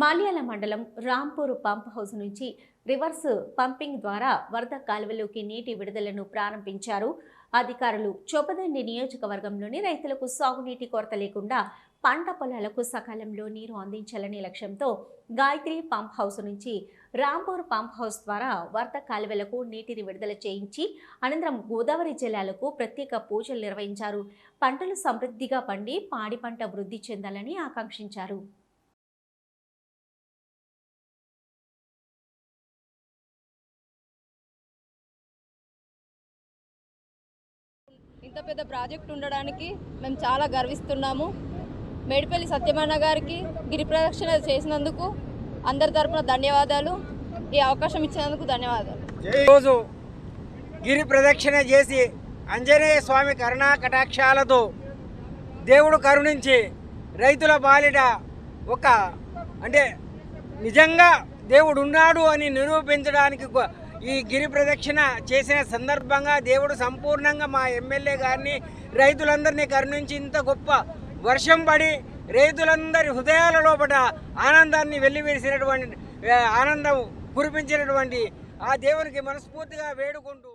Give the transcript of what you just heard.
మాల్యాల మండలం Rampur pump house నుంచి reverse pumping ద్వారా వరద కాలువలోకి నీటి విడుదలను ప్రారంభించారు అధికారులు. చొప్పదండి నియోజకవర్గంలోని రైతులకు సాగునీటి కొరత లేకుండా పంట పొలాలకు సకాలంలో నీరు అందించాలనే లక్ష్యంతో గాయత్రి పంప్ హౌస్ నుంచి రాంపూర్ పంప్ హౌస్ ద్వారా వరద కాలువలకు నీటిని విడుదల చేయించి అనంతరం గోదావరి జిల్లాలకు ప్రత్యేక పూజలు నిర్వహించారు. పంటలు సమృద్ధిగా పండి పాడి పంట వృద్ధి చెందాలని ఆకాంక్షించారు. ఇంత పెద్ద ప్రాజెక్ట్ ఉండడానికి మేము చాలా గర్విస్తున్నాము. మేడిపల్లి సత్యమన్న గారికి గిరి ప్రదక్షిణ చేసినందుకు అందరి తరపున ధన్యవాదాలు. ఈ అవకాశం ఇచ్చినందుకు ధన్యవాదాలు. ఈరోజు గిరి ప్రదక్షిణ చేసి ఆంజనేయ స్వామి కరుణా కటాక్షాలతో దేవుడు కరుణించి రైతుల బాలిట అంటే నిజంగా దేవుడు ఉన్నాడు అని నిరూపించడానికి ఈ గిరి ప్రదక్షిణ చేసిన సందర్భంగా దేవుడు సంపూర్ణంగా మా ఎమ్మెల్యే గారిని రైతులందరినీ కరుణించి ఇంత గొప్ప వర్షం పడి రైతులందరి హృదయాల లోపల ఆనందాన్ని వెల్లివిరిసినటువంటి ఆనందం కురిపించినటువంటి ఆ దేవునికి మనస్ఫూర్తిగా వేడుకుంటూ